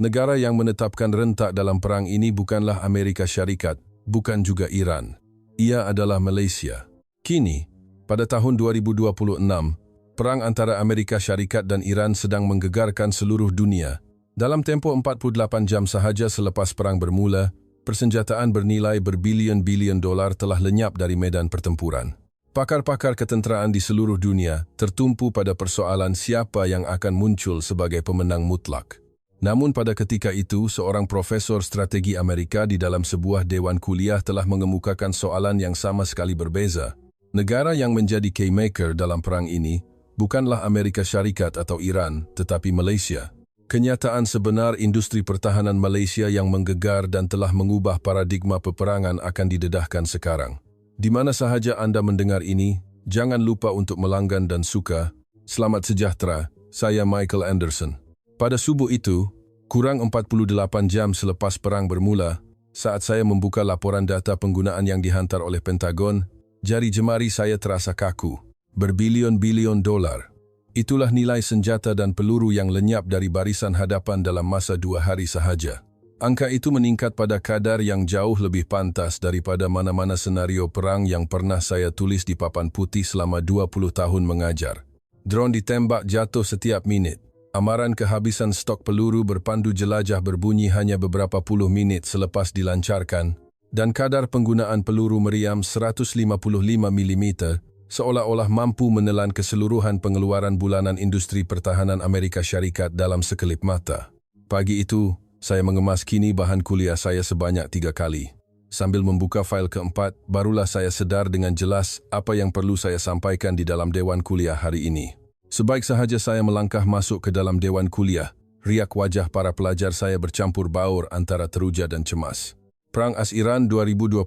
Negara yang menetapkan rentak dalam perang ini bukanlah Amerika Syarikat, bukan juga Iran. Ia adalah Malaysia. Kini, pada tahun 2026, perang antara Amerika Syarikat dan Iran sedang menggegarkan seluruh dunia. Dalam tempoh 48 jam sahaja selepas perang bermula, persenjataan bernilai berbilion-bilion dolar telah lenyap dari medan pertempuran. Pakar-pakar ketenteraan di seluruh dunia tertumpu pada persoalan siapa yang akan muncul sebagai pemenang mutlak. Namun pada ketika itu, seorang profesor strategi Amerika di dalam sebuah dewan kuliah telah mengemukakan soalan yang sama sekali berbeza. Negara yang menjadi kingmaker dalam perang ini bukanlah Amerika Syarikat atau Iran, tetapi Malaysia. Kenyataan sebenar industri pertahanan Malaysia yang menggegar dan telah mengubah paradigma peperangan akan didedahkan sekarang. Di mana sahaja anda mendengar ini, jangan lupa untuk melanggan dan suka. Selamat sejahtera, saya Michael Anderson. Pada subuh itu, kurang 48 jam selepas perang bermula, saat saya membuka laporan data penggunaan yang dihantar oleh Pentagon, jari jemari saya terasa kaku. Berbilion-bilion dolar. Itulah nilai senjata dan peluru yang lenyap dari barisan hadapan dalam masa 2 hari sahaja. Angka itu meningkat pada kadar yang jauh lebih pantas daripada mana-mana senario perang yang pernah saya tulis di papan putih selama 20 tahun mengajar. Drone ditembak jatuh setiap minit. Amaran kehabisan stok peluru berpandu jelajah berbunyi hanya beberapa puluh minit selepas dilancarkan, dan kadar penggunaan peluru meriam 155 mm seolah-olah mampu menelan keseluruhan pengeluaran bulanan industri pertahanan Amerika Syarikat dalam sekelip mata. Pagi itu, saya mengemas kini bahan kuliah saya sebanyak 3 kali. Sambil membuka fail keempat, barulah saya sedar dengan jelas apa yang perlu saya sampaikan di dalam dewan kuliah hari ini. Sebaik sahaja saya melangkah masuk ke dalam dewan kuliah, riak wajah para pelajar saya bercampur baur antara teruja dan cemas. Perang AS-Iran 2026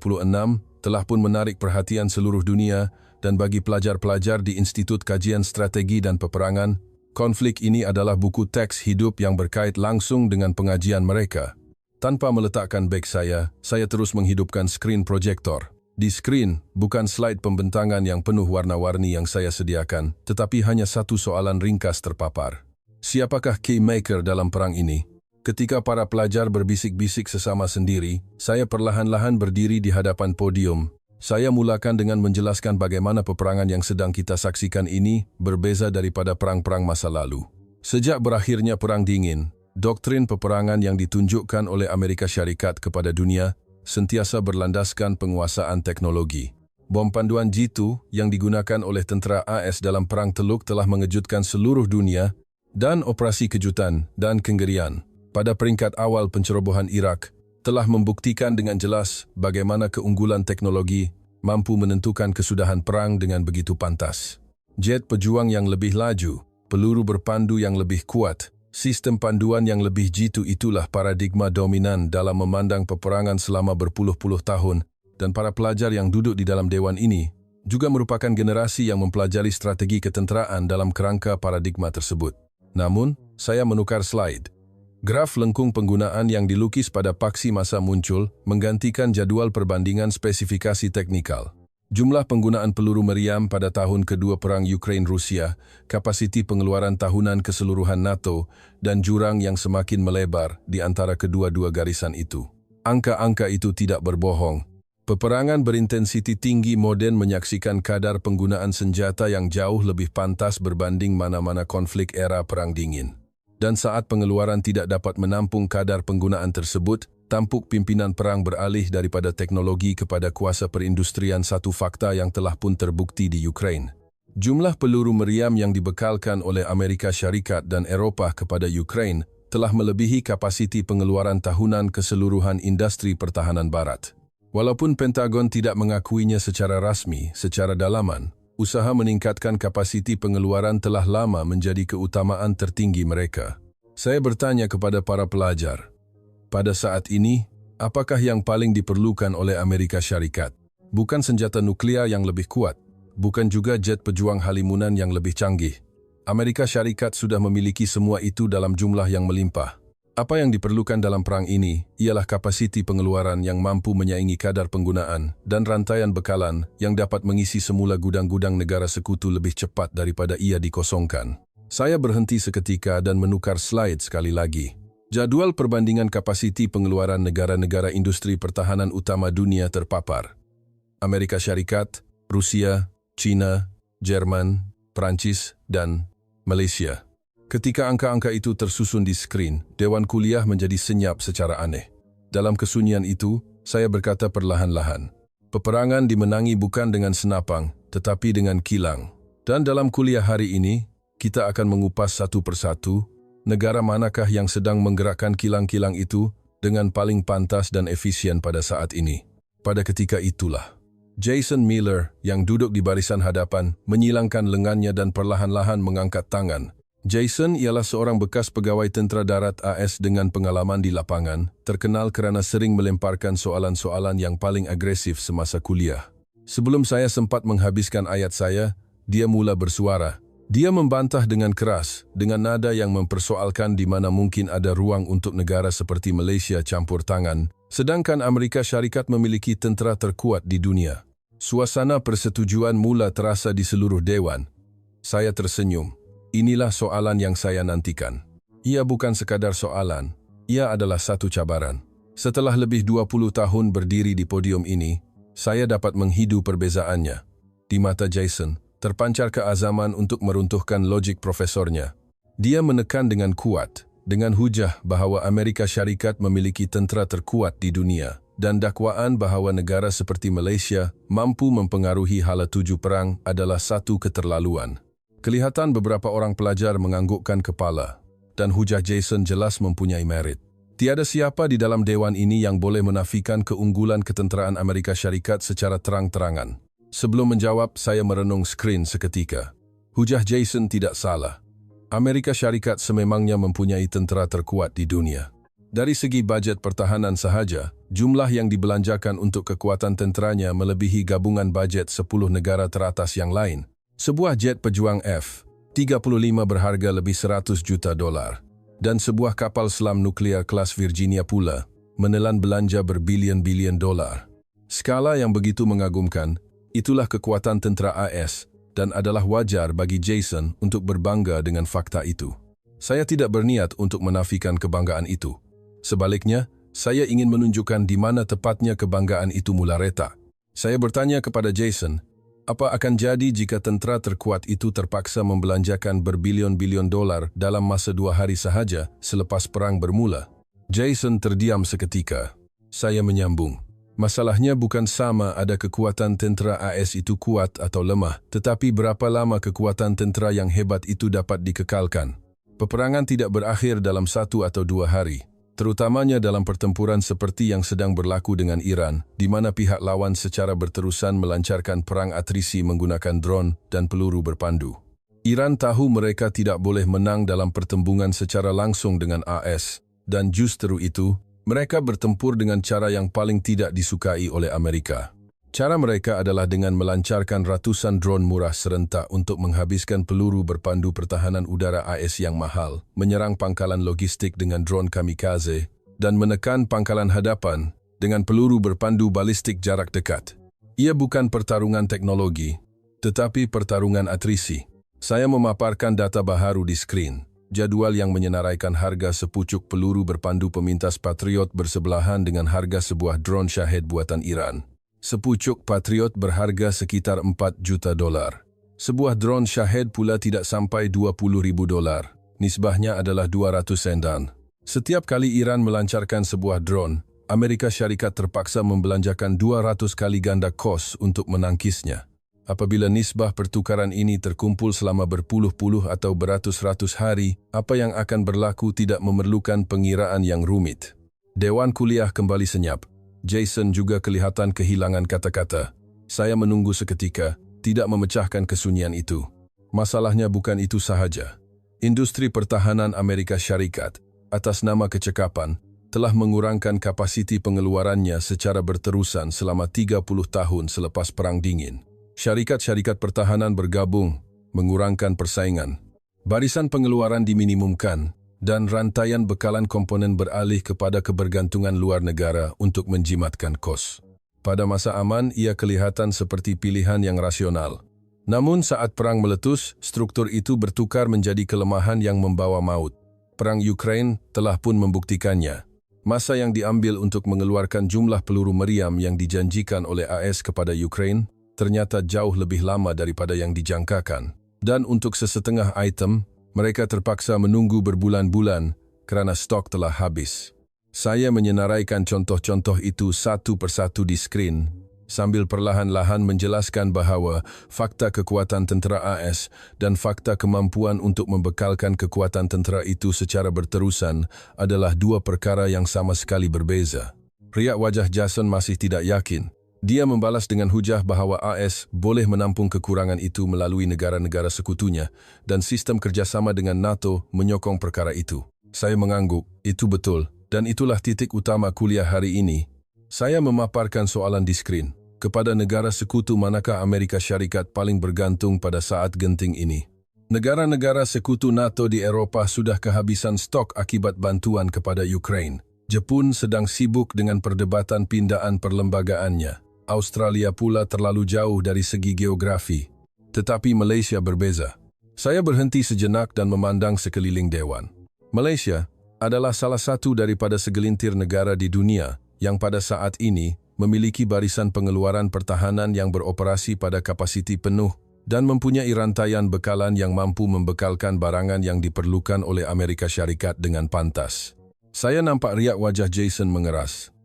telah pun menarik perhatian seluruh dunia, dan bagi pelajar-pelajar di Institut Kajian Strategi dan Peperangan, konflik ini adalah buku teks hidup yang berkait langsung dengan pengajian mereka. Tanpa meletakkan beg saya terus menghidupkan skrin proyektor. Di skrin, bukan slide pembentangan yang penuh warna-warni yang saya sediakan, tetapi hanya satu soalan ringkas terpapar. Siapakah kingmaker dalam perang ini? Ketika para pelajar berbisik-bisik sesama sendiri, saya perlahan-lahan berdiri di hadapan podium. Saya mulakan dengan menjelaskan bagaimana peperangan yang sedang kita saksikan ini berbeza daripada perang-perang masa lalu. Sejak berakhirnya Perang Dingin, doktrin peperangan yang ditunjukkan oleh Amerika Syarikat kepada dunia sentiasa berlandaskan penguasaan teknologi. Bom panduan G2 yang digunakan oleh tentera AS dalam Perang Teluk telah mengejutkan seluruh dunia, dan operasi kejutan dan kengerian pada peringkat awal pencerobohan Iraq telah membuktikan dengan jelas bagaimana keunggulan teknologi mampu menentukan kesudahan perang dengan begitu pantas. Jet pejuang yang lebih laju, peluru berpandu yang lebih kuat, sistem panduan yang lebih jitu itulah paradigma dominan dalam memandang peperangan selama berpuluh-puluh tahun, dan para pelajar yang duduk di dalam dewan ini juga merupakan generasi yang mempelajari strategi ketenteraan dalam kerangka paradigma tersebut. Namun, saya menukar slide. Graf lengkung penggunaan yang dilukis pada paksi masa muncul menggantikan jadwal perbandingan spesifikasi teknikal. Jumlah penggunaan peluru meriam pada tahun kedua Perang Ukraine-Rusia, kapasiti pengeluaran tahunan keseluruhan NATO, dan jurang yang semakin melebar di antara kedua-dua garisan itu. Angka-angka itu tidak berbohong. Peperangan berintensiti tinggi modern menyaksikan kadar penggunaan senjata yang jauh lebih pantas berbanding mana-mana konflik era Perang Dingin. Dan saat pengeluaran tidak dapat menampung kadar penggunaan tersebut, tampuk pimpinan perang beralih daripada teknologi kepada kuasa perindustrian, satu fakta yang telah pun terbukti di Ukraine. Jumlah peluru meriam yang dibekalkan oleh Amerika Syarikat dan Eropah kepada Ukraine telah melebihi kapasiti pengeluaran tahunan keseluruhan industri pertahanan Barat. Walaupun Pentagon tidak mengakuinya secara rasmi, secara dalaman, usaha meningkatkan kapasiti pengeluaran telah lama menjadi keutamaan tertinggi mereka. Saya bertanya kepada para pelajar, pada saat ini, apakah yang paling diperlukan oleh Amerika Syarikat? Bukan senjata nuklear yang lebih kuat, bukan juga jet pejuang halimunan yang lebih canggih. Amerika Syarikat sudah memiliki semua itu dalam jumlah yang melimpah. Apa yang diperlukan dalam perang ini ialah kapasiti pengeluaran yang mampu menyaingi kadar penggunaan dan rantaian bekalan yang dapat mengisi semula gudang-gudang negara sekutu lebih cepat daripada ia dikosongkan. Saya berhenti seketika dan menukar slide sekali lagi. Jadual perbandingan kapasiti pengeluaran negara-negara industri pertahanan utama dunia terpapar. Amerika Syarikat, Rusia, China, Jerman, Prancis, dan Malaysia. Ketika angka-angka itu tersusun di skrin, Dewan Kuliah menjadi senyap secara aneh. Dalam kesunyian itu, saya berkata perlahan-lahan, peperangan dimenangi bukan dengan senapang, tetapi dengan kilang. Dan dalam kuliah hari ini, kita akan mengupas satu persatu, negara manakah yang sedang menggerakkan kilang-kilang itu dengan paling pantas dan efisien pada saat ini. Pada ketika itulah, Jason Miller yang duduk di barisan hadapan menyilangkan lengannya dan perlahan-lahan mengangkat tangan. Jason ialah seorang bekas pegawai tentera darat AS dengan pengalaman di lapangan, terkenal kerana sering melemparkan soalan-soalan yang paling agresif semasa kuliah. Sebelum saya sempat menghabiskan ayat saya, dia mula bersuara. Dia membantah dengan keras, dengan nada yang mempersoalkan di mana mungkin ada ruang untuk negara seperti Malaysia campur tangan, sedangkan Amerika Syarikat memiliki tentera terkuat di dunia. Suasana persetujuan mula terasa di seluruh dewan. Saya tersenyum. Inilah soalan yang saya nantikan. Ia bukan sekadar soalan, ia adalah satu cabaran. Setelah lebih 20 tahun berdiri di podium ini, saya dapat menghidu perbezaannya. Di mata Jason, terpancar keazaman untuk meruntuhkan logik profesornya. Dia menekan dengan kuat, dengan hujah bahawa Amerika Syarikat memiliki tentera terkuat di dunia, dan dakwaan bahawa negara seperti Malaysia mampu mempengaruhi hala tuju perang adalah satu keterlaluan. Kelihatan beberapa orang pelajar menganggukkan kepala, dan hujah Jason jelas mempunyai merit. Tiada siapa di dalam dewan ini yang boleh menafikan keunggulan ketenteraan Amerika Syarikat secara terang-terangan. Sebelum menjawab, saya merenung skrin seketika. Hujah Jason tidak salah. Amerika Syarikat sememangnya mempunyai tentera terkuat di dunia. Dari segi bajet pertahanan sahaja, jumlah yang dibelanjakan untuk kekuatan tenteranya melebihi gabungan bajet 10 negara teratas yang lain. Sebuah jet pejuang F-35 berharga lebih 100 juta dolar, dan sebuah kapal selam nuklear kelas Virginia pula menelan belanja berbilion-bilion dolar. Skala yang begitu mengagumkan, itulah kekuatan tentera AS dan adalah wajar bagi Jason untuk berbangga dengan fakta itu. Saya tidak berniat untuk menafikan kebanggaan itu. Sebaliknya, saya ingin menunjukkan di mana tepatnya kebanggaan itu mula retak. Saya bertanya kepada Jason, apa akan jadi jika tentera terkuat itu terpaksa membelanjakan berbilion-bilion dolar dalam masa 2 hari sahaja selepas perang bermula? Jason terdiam seketika. Saya menyambung. Masalahnya bukan sama ada kekuatan tentera AS itu kuat atau lemah, tetapi berapa lama kekuatan tentera yang hebat itu dapat dikekalkan. Peperangan tidak berakhir dalam 1 atau 2 hari. Terutamanya dalam pertempuran seperti yang sedang berlaku dengan Iran, di mana pihak lawan secara berterusan melancarkan perang atrisi menggunakan drone dan peluru berpandu. Iran tahu mereka tidak boleh menang dalam pertembungan secara langsung dengan AS, dan justru itu, mereka bertempur dengan cara yang paling tidak disukai oleh Amerika. Cara mereka adalah dengan melancarkan ratusan drone murah serentak untuk menghabiskan peluru berpandu pertahanan udara AS yang mahal, menyerang pangkalan logistik dengan drone kamikaze, dan menekan pangkalan hadapan dengan peluru berpandu balistik jarak dekat. Ia bukan pertarungan teknologi, tetapi pertarungan atrisi. Saya memaparkan data baharu di skrin, jadual yang menyenaraikan harga sepucuk peluru berpandu pemintas Patriot bersebelahan dengan harga sebuah drone Shahed buatan Iran. Sepucuk Patriot berharga sekitar 4 juta dolar. Sebuah drone Shahed pula tidak sampai 20.000 dolar. Nisbahnya adalah 200 sendan. Setiap kali Iran melancarkan sebuah drone, Amerika Syarikat terpaksa membelanjakan 200 kali ganda kos untuk menangkisnya. Apabila nisbah pertukaran ini terkumpul selama berpuluh-puluh atau beratus-ratus hari, apa yang akan berlaku tidak memerlukan pengiraan yang rumit. Dewan Kuliah kembali senyap. Jason juga kelihatan kehilangan kata-kata. Saya menunggu seketika, tidak memecahkan kesunyian itu. Masalahnya bukan itu sahaja. Industri pertahanan Amerika Syarikat, atas nama kecekapan, telah mengurangkan kapasiti pengeluarannya secara berterusan selama 30 tahun selepas Perang Dingin. Syarikat-syarikat pertahanan bergabung, mengurangkan persaingan. Barisan pengeluaran diminimumkan, dan rantaian bekalan komponen beralih kepada kebergantungan luar negara untuk menjimatkan kos. Pada masa aman, ia kelihatan seperti pilihan yang rasional. Namun saat perang meletus, struktur itu bertukar menjadi kelemahan yang membawa maut. Perang Ukraine telah pun membuktikannya. Masa yang diambil untuk mengeluarkan jumlah peluru meriam yang dijanjikan oleh AS kepada Ukraine ternyata jauh lebih lama daripada yang dijangkakan. Dan untuk sesetengah item, mereka terpaksa menunggu berbulan-bulan kerana stok telah habis. Saya menyenaraikan contoh-contoh itu satu persatu di skrin, sambil perlahan-lahan menjelaskan bahawa fakta kekuatan tentera AS dan fakta kemampuan untuk membekalkan kekuatan tentera itu secara berterusan adalah dua perkara yang sama sekali berbeza. Riak wajah Jason masih tidak yakin. Dia membalas dengan hujah bahawa AS boleh menampung kekurangan itu melalui negara-negara sekutunya dan sistem kerjasama dengan NATO menyokong perkara itu. Saya mengangguk, itu betul, dan itulah titik utama kuliah hari ini. Saya memaparkan soalan di skrin. Kepada negara sekutu manakah Amerika Syarikat paling bergantung pada saat genting ini? Negara-negara sekutu NATO di Eropah sudah kehabisan stok akibat bantuan kepada Ukraine. Jepun sedang sibuk dengan perdebatan pindaan perlembagaannya. Australia pula terlalu jauh dari segi geografi. Tetapi Malaysia berbeza. Saya berhenti sejenak dan memandang sekeliling dewan. Malaysia adalah salah satu daripada segelintir negara di dunia yang pada saat ini memiliki barisan pengeluaran pertahanan yang beroperasi pada kapasiti penuh dan mempunyai rantaian bekalan yang mampu membekalkan barangan yang diperlukan oleh Amerika Syarikat dengan pantas. Saya nampak riak wajah Jason mengeras.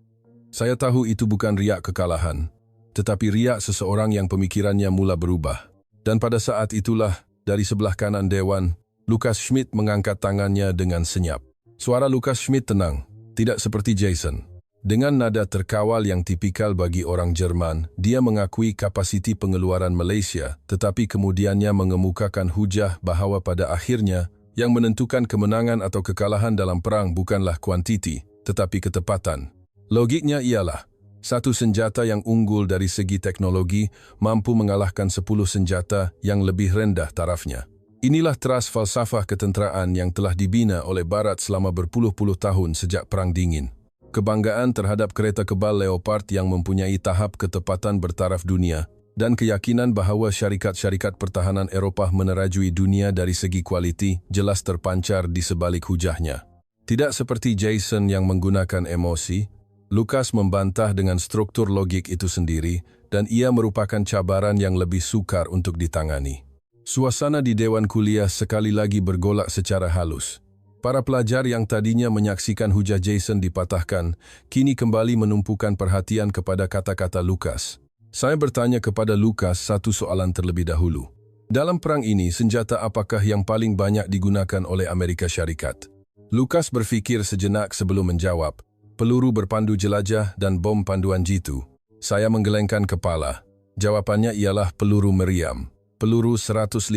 Saya tahu itu bukan riak kekalahan, tetapi riak seseorang yang pemikirannya mula berubah. Dan pada saat itulah, dari sebelah kanan dewan, Lucas Schmidt mengangkat tangannya dengan senyap. Suara Lucas Schmidt tenang, tidak seperti Jason. Dengan nada terkawal yang tipikal bagi orang Jerman, dia mengakui kapasiti pengeluaran Malaysia, tetapi kemudiannya mengemukakan hujah bahawa pada akhirnya, yang menentukan kemenangan atau kekalahan dalam perang bukanlah kuantiti, tetapi ketepatan. Logiknya ialah, satu senjata yang unggul dari segi teknologi mampu mengalahkan 10 senjata yang lebih rendah tarafnya. Inilah teras falsafah ketenteraan yang telah dibina oleh Barat selama berpuluh-puluh tahun sejak Perang Dingin. Kebanggaan terhadap kereta kebal Leopard yang mempunyai tahap ketepatan bertaraf dunia dan keyakinan bahawa syarikat-syarikat pertahanan Eropah menerajui dunia dari segi kualiti jelas terpancar di sebalik hujahnya. Tidak seperti Jason yang menggunakan emosi, Lucas membantah dengan struktur logik itu sendiri dan ia merupakan cabaran yang lebih sukar untuk ditangani. Suasana di dewan kuliah sekali lagi bergolak secara halus. Para pelajar yang tadinya menyaksikan hujah Jason dipatahkan, kini kembali menumpukan perhatian kepada kata-kata Lucas. Saya bertanya kepada Lucas satu soalan terlebih dahulu. Dalam perang ini, senjata apakah yang paling banyak digunakan oleh Amerika Syarikat? Lucas berfikir sejenak sebelum menjawab. Peluru berpandu jelajah dan bom panduan jitu. Saya menggelengkan kepala. Jawapannya ialah peluru meriam. Peluru 155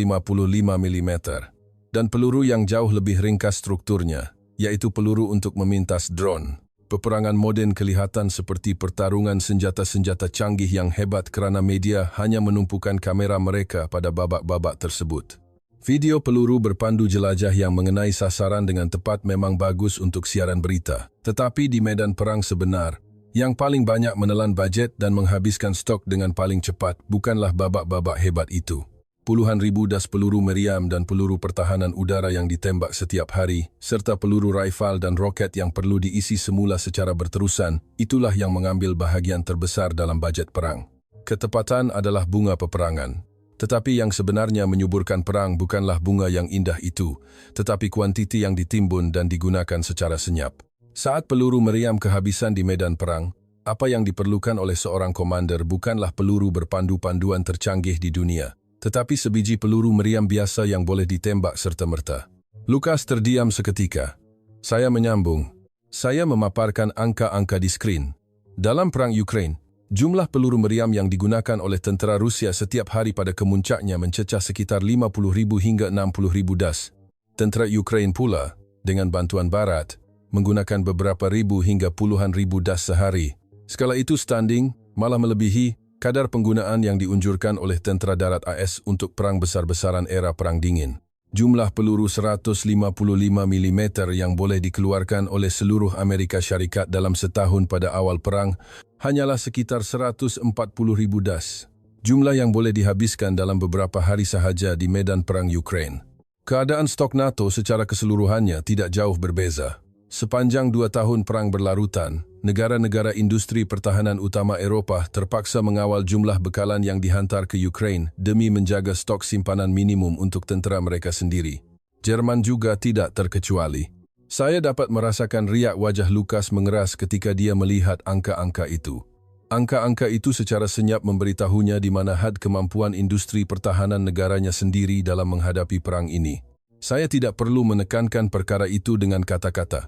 mm. Dan peluru yang jauh lebih ringkas strukturnya, yaitu peluru untuk memintas drone. Peperangan moden kelihatan seperti pertarungan senjata-senjata canggih yang hebat kerana media hanya menumpukan kamera mereka pada babak-babak tersebut. Video peluru berpandu jelajah yang mengenai sasaran dengan tepat memang bagus untuk siaran berita. Tetapi di medan perang sebenar, yang paling banyak menelan bajet dan menghabiskan stok dengan paling cepat bukanlah babak-babak hebat itu. Puluhan ribu das peluru meriam dan peluru pertahanan udara yang ditembak setiap hari, serta peluru rifle dan roket yang perlu diisi semula secara berterusan, itulah yang mengambil bahagian terbesar dalam bajet perang. Ketepatan adalah bunga peperangan. Tetapi yang sebenarnya menyuburkan perang bukanlah bunga yang indah itu, tetapi kuantiti yang ditimbun dan digunakan secara senyap. Saat peluru meriam kehabisan di medan perang, apa yang diperlukan oleh seorang komander bukanlah peluru berpandu-panduan tercanggih di dunia, tetapi sebiji peluru meriam biasa yang boleh ditembak serta-merta. Lucas terdiam seketika. Saya menyambung. Saya memaparkan angka-angka di skrin. Dalam perang Ukraine, jumlah peluru meriam yang digunakan oleh tentera Rusia setiap hari pada kemuncaknya mencecah sekitar 50,000 hingga 60,000 das. Tentera Ukraine pula, dengan bantuan Barat, menggunakan beberapa ribu hingga puluhan ribu das sehari. Skala itu standing, malah melebihi kadar penggunaan yang diunjurkan oleh tentera darat AS untuk perang besar-besaran era Perang Dingin. Jumlah peluru 155 mm yang boleh dikeluarkan oleh seluruh Amerika Syarikat dalam setahun pada awal perang hanyalah sekitar 140,000 das. Jumlah yang boleh dihabiskan dalam beberapa hari sahaja di medan perang Ukraine. Keadaan stok NATO secara keseluruhannya tidak jauh berbeza. Sepanjang 2 tahun perang berlarutan, negara-negara industri pertahanan utama Eropah terpaksa mengawal jumlah bekalan yang dihantar ke Ukraine demi menjaga stok simpanan minimum untuk tentera mereka sendiri. Jerman juga tidak terkecuali. Saya dapat merasakan riak wajah Lukas mengeras ketika dia melihat angka-angka itu. Angka-angka itu secara senyap memberitahunya di mana had kemampuan industri pertahanan negaranya sendiri dalam menghadapi perang ini. Saya tidak perlu menekankan perkara itu dengan kata-kata.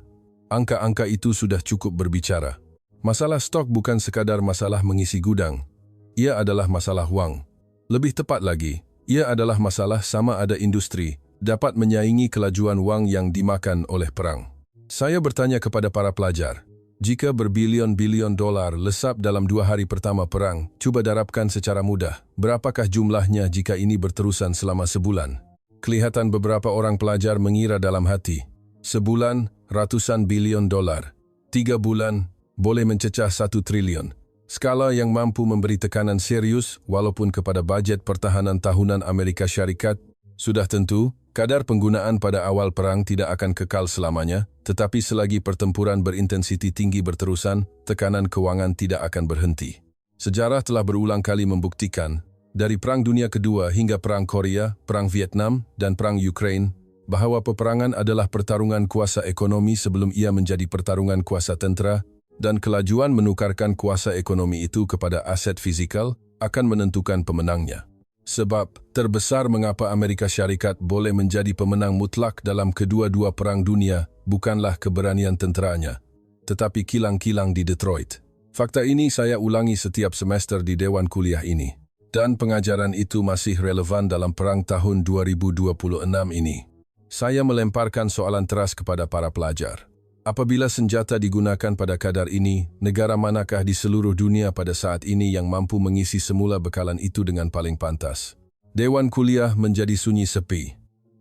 Angka-angka itu sudah cukup berbicara. Masalah stok bukan sekadar masalah mengisi gudang. Ia adalah masalah wang. Lebih tepat lagi, ia adalah masalah sama ada industri dapat menyaingi kelajuan wang yang dimakan oleh perang. Saya bertanya kepada para pelajar, jika berbilion-bilion dolar lesap dalam 2 hari pertama perang, coba darabkan secara mudah, berapakah jumlahnya jika ini berterusan selama sebulan? Kelihatan beberapa orang pelajar mengira dalam hati, sebulan, ratusan bilion dolar. 3 bulan, boleh mencecah 1 triliun. Skala yang mampu memberi tekanan serius walaupun kepada bajet pertahanan tahunan Amerika Syarikat. Sudah tentu, kadar penggunaan pada awal perang tidak akan kekal selamanya, tetapi selagi pertempuran berintensiti tinggi berterusan, tekanan kewangan tidak akan berhenti. Sejarah telah berulang kali membuktikan, dari Perang Dunia Kedua hingga Perang Korea, Perang Vietnam, dan Perang Ukraine, bahwa peperangan adalah pertarungan kuasa ekonomi sebelum ia menjadi pertarungan kuasa tentera, dan kelajuan menukarkan kuasa ekonomi itu kepada aset fizikal akan menentukan pemenangnya. Sebab terbesar mengapa Amerika Syarikat boleh menjadi pemenang mutlak dalam kedua-dua perang dunia bukanlah keberanian tenteranya, tetapi kilang-kilang di Detroit. Fakta ini saya ulangi setiap semester di Dewan Kuliah ini, dan pengajaran itu masih relevan dalam perang tahun 2026 ini. Saya melemparkan soalan teras kepada para pelajar. Apabila senjata digunakan pada kadar ini, negara manakah di seluruh dunia pada saat ini yang mampu mengisi semula bekalan itu dengan paling pantas? Dewan Kuliah menjadi sunyi sepi.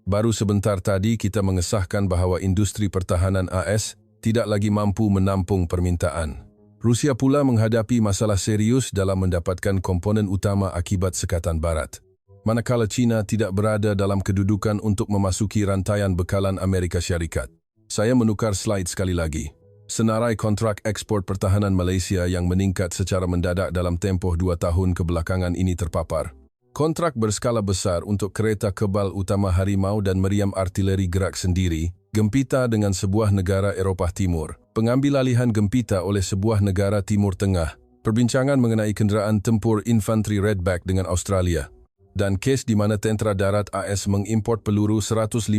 Baru sebentar tadi kita mengesahkan bahwa industri pertahanan AS tidak lagi mampu menampung permintaan. Rusia pula menghadapi masalah serius dalam mendapatkan komponen utama akibat sekatan Barat. Manakala China tidak berada dalam kedudukan untuk memasuki rantaian bekalan Amerika Syarikat. Saya menukar slide sekali lagi. Senarai kontrak ekspor pertahanan Malaysia yang meningkat secara mendadak dalam tempoh 2 tahun kebelakangan ini terpapar. Kontrak berskala besar untuk kereta kebal utama Harimau dan meriam artileri gerak sendiri, gempita dengan sebuah negara Eropah Timur, pengambil alihan gempita oleh sebuah negara Timur Tengah, perbincangan mengenai kenderaan tempur infanteri Redback dengan Australia, dan kes di mana tentera darat AS mengimport peluru 155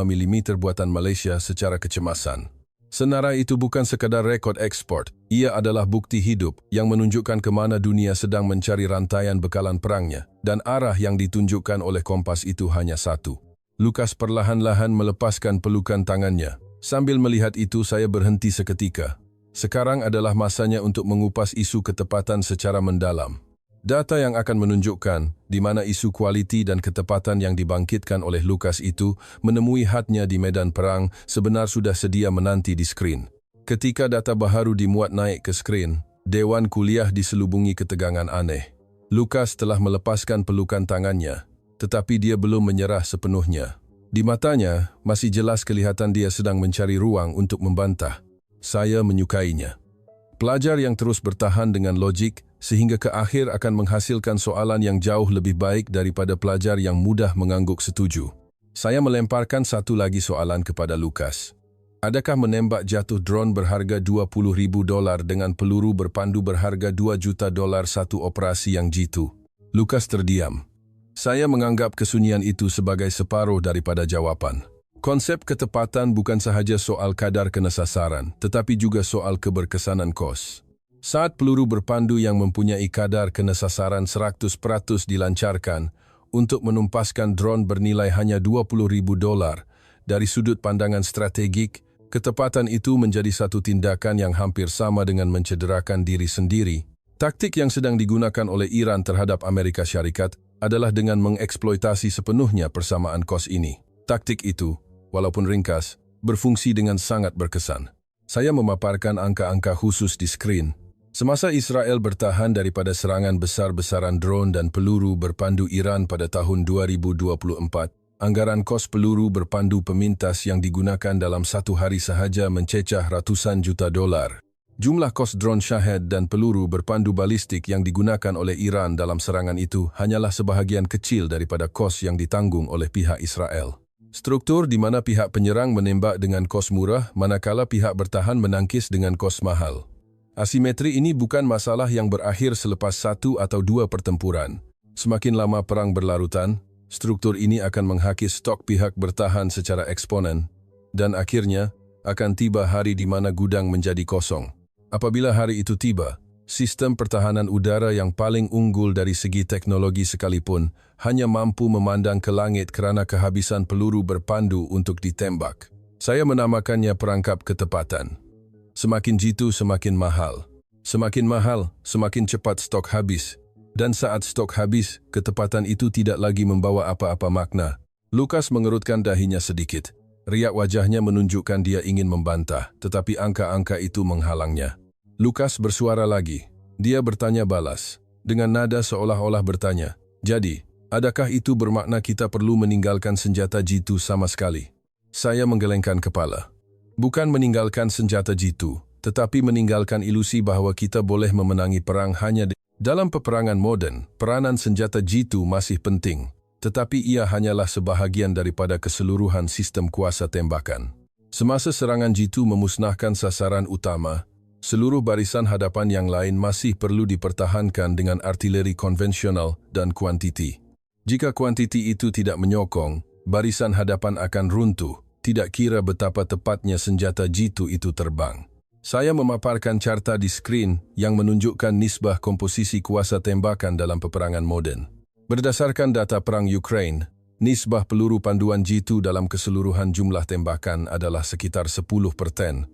mm buatan Malaysia secara kecemasan. Senarai itu bukan sekadar rekod ekspor, ia adalah bukti hidup yang menunjukkan ke mana dunia sedang mencari rantaian bekalan perangnya, dan arah yang ditunjukkan oleh kompas itu hanya satu. Lukas perlahan-lahan melepaskan pelukan tangannya. Sambil melihat itu saya berhenti seketika. Sekarang adalah masanya untuk mengupas isu ketepatan secara mendalam. Data yang akan menunjukkan di mana isu kualiti dan ketepatan yang dibangkitkan oleh Lukas itu menemui hadnya di medan perang sebenar sudah sedia menanti di skrin. Ketika data baharu dimuat naik ke skrin, Dewan Kuliah diselubungi ketegangan aneh. Lukas telah melepaskan pelukan tangannya, tetapi dia belum menyerah sepenuhnya. Di matanya masih jelas kelihatan dia sedang mencari ruang untuk membantah. Saya menyukainya. Pelajar yang terus bertahan dengan logik sehingga ke akhir akan menghasilkan soalan yang jauh lebih baik daripada pelajar yang mudah mengangguk setuju. Saya melemparkan satu lagi soalan kepada Lukas. Adakah menembak jatuh drone berharga $20,000 dengan peluru berpandu berharga $2 juta satu operasi yang jitu? Lukas terdiam. Saya menganggap kesunyian itu sebagai separuh daripada jawaban. Konsep ketepatan bukan sahaja soal kadar kena sasaran, tetapi juga soal keberkesanan kos. Saat peluru berpandu yang mempunyai kadar kena sasaran 100% dilancarkan untuk menumpaskan drone bernilai hanya $20,000 dari sudut pandangan strategik, ketepatan itu menjadi satu tindakan yang hampir sama dengan mencederakan diri sendiri. Taktik yang sedang digunakan oleh Iran terhadap Amerika Syarikat adalah dengan mengeksploitasi sepenuhnya persamaan kos ini. Taktik itu, walaupun ringkas, berfungsi dengan sangat berkesan. Saya memaparkan angka-angka khusus di skrin. Semasa Israel bertahan daripada serangan besar-besaran drone dan peluru berpandu Iran pada tahun 2024, Anggaran kos peluru berpandu pemintas yang digunakan dalam satu hari sahaja mencecah ratusan juta dolar. Jumlah kos drone Shahed dan peluru berpandu balistik yang digunakan oleh Iran dalam serangan itu hanyalah sebahagian kecil daripada kos yang ditanggung oleh pihak Israel. Struktur di mana pihak penyerang menembak dengan kos murah manakala pihak bertahan menangkis dengan kos mahal. Asimetri ini bukan masalah yang berakhir selepas satu atau dua pertempuran. Semakin lama perang berlarutan, struktur ini akan menghakis stok pihak bertahan secara eksponen, dan akhirnya akan tiba hari di mana gudang menjadi kosong. Apabila hari itu tiba, sistem pertahanan udara yang paling unggul dari segi teknologi sekalipun hanya mampu memandang ke langit kerana kehabisan peluru berpandu untuk ditembak. Saya menamakannya perangkap ketepatan. Semakin jitu semakin mahal. Semakin mahal, semakin cepat stok habis. Dan saat stok habis, ketepatan itu tidak lagi membawa apa-apa makna. Lukas mengerutkan dahinya sedikit. Riak wajahnya menunjukkan dia ingin membantah, tetapi angka-angka itu menghalangnya. Lukas bersuara lagi. Dia bertanya balas, dengan nada seolah-olah bertanya, "Jadi, adakah itu bermakna kita perlu meninggalkan senjata jitu sama sekali?" Saya menggelengkan kepala. Bukan meninggalkan senjata jitu, tetapi meninggalkan ilusi bahwa kita boleh memenangi perang hanya dalam peperangan moden. Peranan senjata jitu masih penting, tetapi ia hanyalah sebahagian daripada keseluruhan sistem kuasa tembakan. Semasa serangan jitu memusnahkan sasaran utama, seluruh barisan hadapan yang lain masih perlu dipertahankan dengan artileri konvensional dan kuantiti. Jika kuantiti itu tidak menyokong, barisan hadapan akan runtuh. Tidak kira betapa tepatnya senjata jitu itu terbang. Saya memaparkan carta di skrin yang menunjukkan nisbah komposisi kuasa tembakan dalam peperangan moden. Berdasarkan data perang Ukraine, nisbah peluru panduan jitu dalam keseluruhan jumlah tembakan adalah sekitar 10%,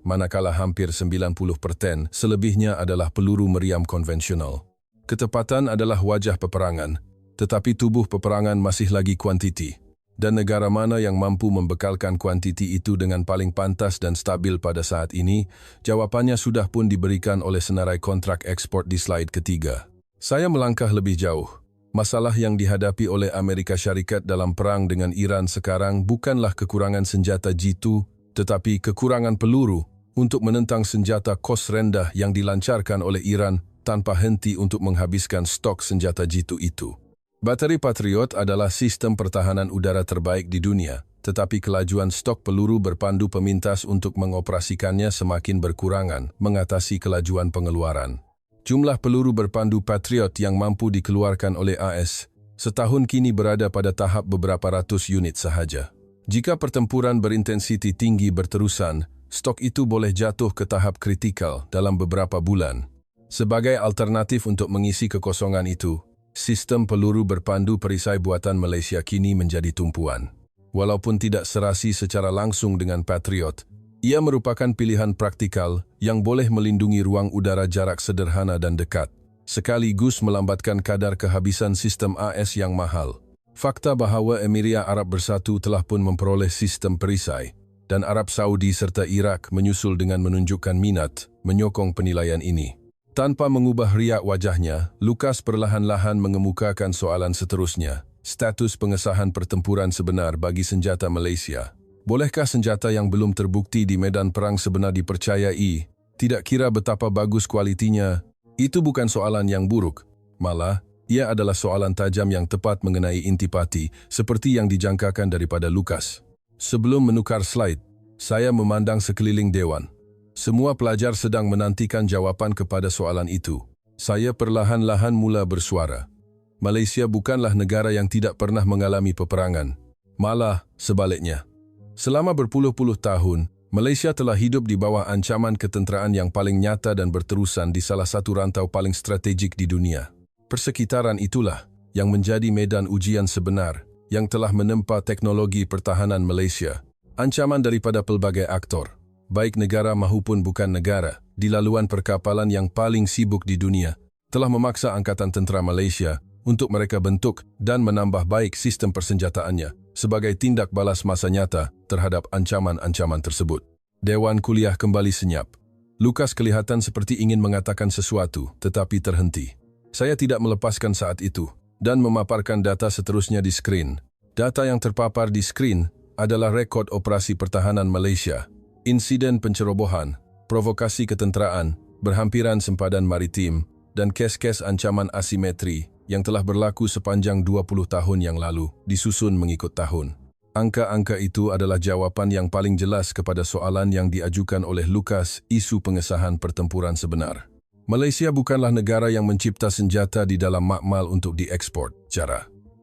manakala hampir 90% selebihnya adalah peluru meriam konvensional. Ketepatan adalah wajah peperangan, tetapi tubuh peperangan masih lagi kuantiti. Dan negara mana yang mampu membekalkan kuantiti itu dengan paling pantas dan stabil pada saat ini, jawabannya sudah pun diberikan oleh senarai kontrak ekspor di slide ketiga. Saya melangkah lebih jauh. Masalah yang dihadapi oleh Amerika Syarikat dalam perang dengan Iran sekarang bukanlah kekurangan senjata jitu, tetapi kekurangan peluru untuk menentang senjata kos rendah yang dilancarkan oleh Iran tanpa henti untuk menghabiskan stok senjata jitu itu. Bateri Patriot adalah sistem pertahanan udara terbaik di dunia, tetapi kelajuan stok peluru berpandu pemintas untuk mengoperasikannya semakin berkurangan, mengatasi kelajuan pengeluaran. Jumlah peluru berpandu Patriot yang mampu dikeluarkan oleh AS setahun kini berada pada tahap beberapa ratus unit sahaja. Jika pertempuran berintensiti tinggi berterusan, stok itu boleh jatuh ke tahap kritikal dalam beberapa bulan. Sebagai alternatif untuk mengisi kekosongan itu, sistem peluru berpandu perisai buatan Malaysia kini menjadi tumpuan. Walaupun tidak serasi secara langsung dengan Patriot, ia merupakan pilihan praktikal yang boleh melindungi ruang udara jarak sederhana dan dekat, sekaligus melambatkan kadar kehabisan sistem AS yang mahal. Fakta bahawa Emiria Arab Bersatu telah pun memperoleh sistem perisai, dan Arab Saudi serta Iraq menyusul dengan menunjukkan minat, menyokong penilaian ini. Tanpa mengubah riak wajahnya, Lukas perlahan-lahan mengemukakan soalan seterusnya. Status pengesahan pertempuran sebenar bagi senjata Malaysia. Bolehkah senjata yang belum terbukti di medan perang sebenar dipercayai? Tidak kira betapa bagus kualitinya, itu bukan soalan yang buruk. Malah, ia adalah soalan tajam yang tepat mengenai intipati, seperti yang dijangkakan daripada Lukas. Sebelum menukar slide, saya memandang sekeliling dewan. Semua pelajar sedang menantikan jawapan kepada soalan itu. Saya perlahan-lahan mula bersuara. Malaysia bukanlah negara yang tidak pernah mengalami peperangan. Malah, sebaliknya. Selama berpuluh-puluh tahun, Malaysia telah hidup di bawah ancaman ketenteraan yang paling nyata dan berterusan di salah satu rantau paling strategik di dunia. Persekitaran itulah yang menjadi medan ujian sebenar yang telah menempa teknologi pertahanan Malaysia. Ancaman daripada pelbagai aktor, baik negara maupun bukan negara, di laluan perkapalan yang paling sibuk di dunia, telah memaksa Angkatan Tentera Malaysia untuk mereka bentuk dan menambah baik sistem persenjataannya sebagai tindak balas masa nyata terhadap ancaman-ancaman tersebut. Dewan kuliah kembali senyap. Lukas kelihatan seperti ingin mengatakan sesuatu, tetapi terhenti. Saya tidak melepaskan saat itu dan memaparkan data seterusnya di skrin. Data yang terpapar di skrin adalah rekod operasi pertahanan Malaysia, insiden pencerobohan, provokasi ketenteraan, berhampiran sempadan maritim, dan kes-kes ancaman asimetri yang telah berlaku sepanjang 20 tahun yang lalu, disusun mengikut tahun. Angka-angka itu adalah jawapan yang paling jelas kepada soalan yang diajukan oleh Lucas, isu pengesahan pertempuran sebenar. Malaysia bukanlah negara yang mencipta senjata di dalam makmal untuk diekspor.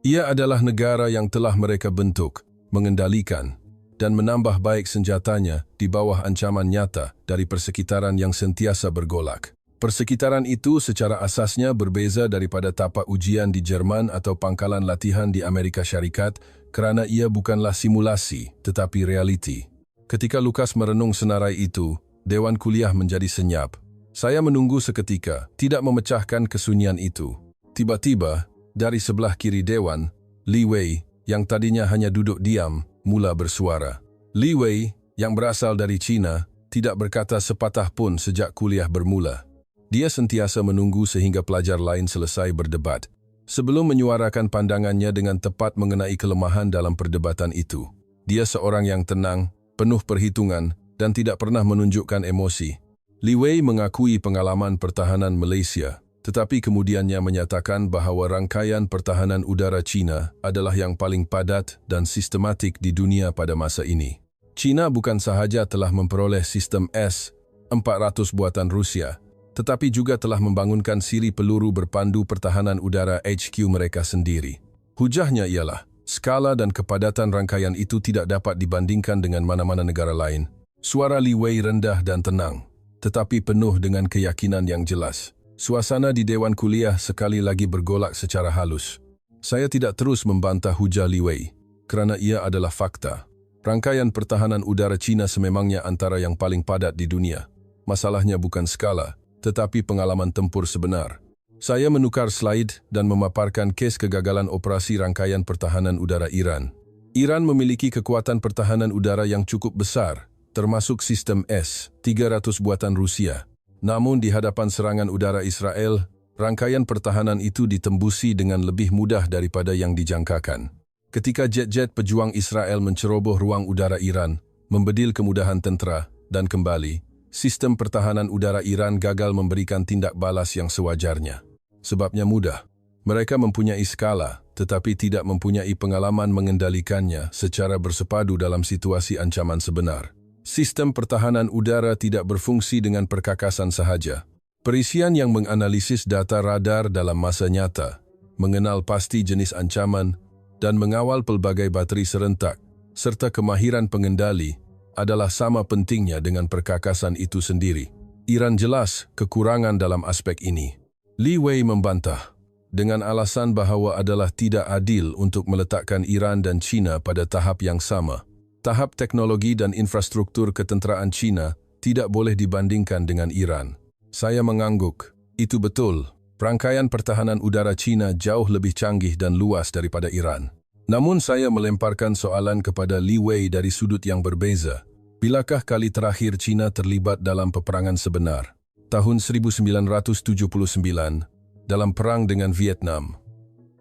Ia adalah negara yang telah mereka bentuk, mengendalikan, dan menambah baik senjatanya di bawah ancaman nyata dari persekitaran yang sentiasa bergolak. Persekitaran itu secara asasnya berbeza daripada tapak ujian di Jerman atau pangkalan latihan di Amerika Syarikat kerana ia bukanlah simulasi tetapi realiti. Ketika Lucas merenung senarai itu, Dewan Kuliah menjadi senyap. Saya menunggu seketika, tidak memecahkan kesunyian itu. Tiba-tiba, dari sebelah kiri Dewan, Li Wei, yang tadinya hanya duduk diam, mula bersuara. Li Wei, yang berasal dari China, tidak berkata sepatah pun sejak kuliah bermula. Dia sentiasa menunggu sehingga pelajar lain selesai berdebat, sebelum menyuarakan pandangannya dengan tepat mengenai kelemahan dalam perdebatan itu. Dia seorang yang tenang, penuh perhitungan, dan tidak pernah menunjukkan emosi. Li Wei mengakui pengalaman pertahanan Malaysia, tetapi kemudiannya menyatakan bahawa rangkaian pertahanan udara China adalah yang paling padat dan sistematik di dunia pada masa ini. China bukan sahaja telah memperoleh sistem S-400 buatan Rusia, tetapi juga telah membangunkan siri peluru berpandu pertahanan udara HQ mereka sendiri. Hujahnya ialah, skala dan kepadatan rangkaian itu tidak dapat dibandingkan dengan mana-mana negara lain. Suara Li Wei rendah dan tenang, tetapi penuh dengan keyakinan yang jelas. Suasana di Dewan Kuliah sekali lagi bergolak secara halus. Saya tidak terus membantah hujah Li Wei, kerana ia adalah fakta. Rangkaian pertahanan udara China sememangnya antara yang paling padat di dunia. Masalahnya bukan skala, tetapi pengalaman tempur sebenar. Saya menukar slide dan memaparkan kes kegagalan operasi rangkaian pertahanan udara Iran. Iran memiliki kekuatan pertahanan udara yang cukup besar, termasuk sistem S-300 buatan Rusia. Namun di hadapan serangan udara Israel, rangkaian pertahanan itu ditembusi dengan lebih mudah daripada yang dijangkakan. Ketika jet-jet pejuang Israel menceroboh ruang udara Iran, membedil kemudahan tentera, dan kembali, sistem pertahanan udara Iran gagal memberikan tindak balas yang sewajarnya. Sebabnya mudah. Mereka mempunyai skala, tetapi tidak mempunyai pengalaman mengendalikannya secara bersepadu dalam situasi ancaman sebenar. Sistem pertahanan udara tidak berfungsi dengan perkakasan sahaja. Perisian yang menganalisis data radar dalam masa nyata, mengenal pasti jenis ancaman, dan mengawal pelbagai bateri serentak, serta kemahiran pengendali adalah sama pentingnya dengan perkakasan itu sendiri. Iran jelas kekurangan dalam aspek ini. Li Wei membantah, dengan alasan bahawa adalah tidak adil untuk meletakkan Iran dan China pada tahap yang sama. Tahap teknologi dan infrastruktur ketenteraan China tidak boleh dibandingkan dengan Iran. Saya mengangguk. Itu betul. Rangkaian pertahanan udara China jauh lebih canggih dan luas daripada Iran. Namun saya melemparkan soalan kepada Li Wei dari sudut yang berbeza. Bilakah kali terakhir China terlibat dalam peperangan sebenar? Tahun 1979, dalam perang dengan Vietnam.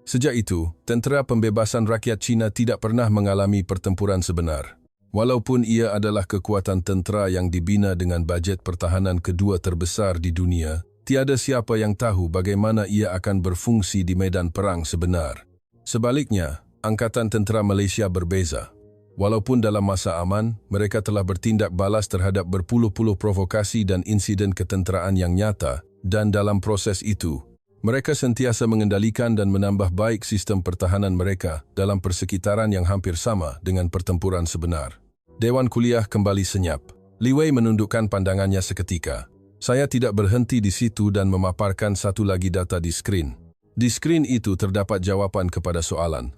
Sejak itu, tentera pembebasan rakyat China tidak pernah mengalami pertempuran sebenar. Walaupun ia adalah kekuatan tentera yang dibina dengan bajet pertahanan kedua terbesar di dunia, tiada siapa yang tahu bagaimana ia akan berfungsi di medan perang sebenar. Sebaliknya, Angkatan Tentera Malaysia berbeza. Walaupun dalam masa aman, mereka telah bertindak balas terhadap berpuluh-puluh provokasi dan insiden ketenteraan yang nyata, dan dalam proses itu, mereka sentiasa mengendalikan dan menambah baik sistem pertahanan mereka dalam persekitaran yang hampir sama dengan pertempuran sebenar. Dewan Kuliah kembali senyap. Li Wei menundukkan pandangannya seketika. Saya tidak berhenti di situ dan memaparkan satu lagi data di skrin. Di skrin itu terdapat jawapan kepada soalan.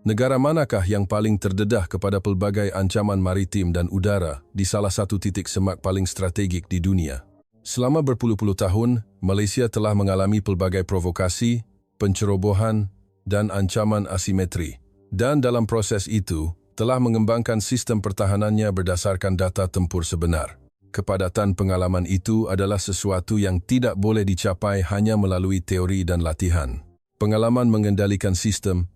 Negara manakah yang paling terdedah kepada pelbagai ancaman maritim dan udara di salah satu titik semak paling strategik di dunia? Selama berpuluh-puluh tahun, Malaysia telah mengalami pelbagai provokasi, pencerobohan, dan ancaman asimetri. Dan dalam proses itu, telah mengembangkan sistem pertahanannya berdasarkan data tempur sebenar. Kepadatan pengalaman itu adalah sesuatu yang tidak boleh dicapai hanya melalui teori dan latihan. Pengalaman mengendalikan sistem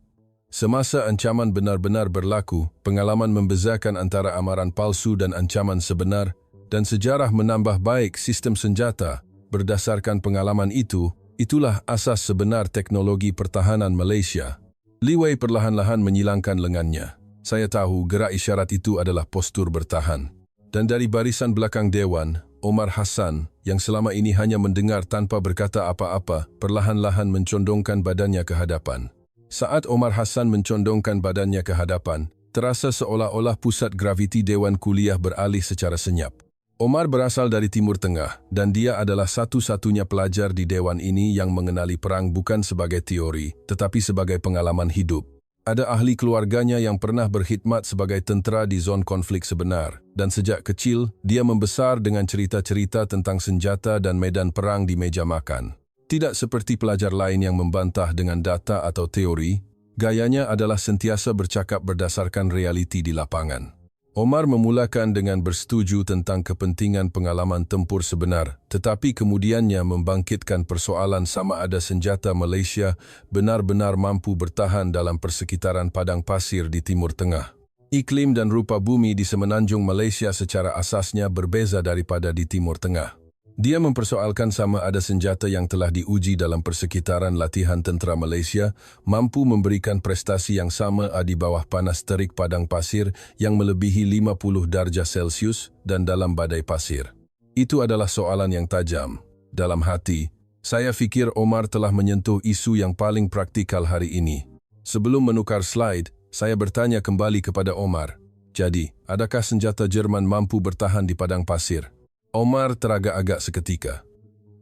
Semasa ancaman benar-benar berlaku, pengalaman membezakan antara amaran palsu dan ancaman sebenar, dan sejarah menambah baik sistem senjata. Berdasarkan pengalaman itu, itulah asas sebenar teknologi pertahanan Malaysia. Li Wei perlahan-lahan menyilangkan lengannya. Saya tahu gerak isyarat itu adalah postur bertahan. Dan dari barisan belakang Dewan, Omar Hassan, yang selama ini hanya mendengar tanpa berkata apa-apa, perlahan-lahan mencondongkan badannya ke hadapan. Saat Omar Hassan mencondongkan badannya ke hadapan, terasa seolah-olah pusat graviti Dewan Kuliah beralih secara senyap. Omar berasal dari Timur Tengah dan dia adalah satu-satunya pelajar di Dewan ini yang mengenali perang bukan sebagai teori, tetapi sebagai pengalaman hidup. Ada ahli keluarganya yang pernah berkhidmat sebagai tentera di zon konflik sebenar, dan sejak kecil dia membesar dengan cerita-cerita tentang senjata dan medan perang di meja makan. Tidak seperti pelajar lain yang membantah dengan data atau teori, gayanya adalah sentiasa bercakap berdasarkan realiti di lapangan. Omar memulakan dengan bersetuju tentang kepentingan pengalaman tempur sebenar, tetapi kemudiannya membangkitkan persoalan sama ada senjata Malaysia benar-benar mampu bertahan dalam persekitaran padang pasir di Timur Tengah. Iklim dan rupa bumi di semenanjung Malaysia secara asasnya berbeza daripada di Timur Tengah. Dia mempersoalkan sama ada senjata yang telah diuji dalam persekitaran latihan tentera Malaysia mampu memberikan prestasi yang sama di bawah panas terik padang pasir yang melebihi 50 darjah Celsius dan dalam badai pasir. Itu adalah soalan yang tajam. Dalam hati, saya fikir Omar telah menyentuh isu yang paling praktikal hari ini. Sebelum menukar slide, saya bertanya kembali kepada Omar, "Jadi, adakah senjata Jerman mampu bertahan di padang pasir?" Omar teragak-agak seketika.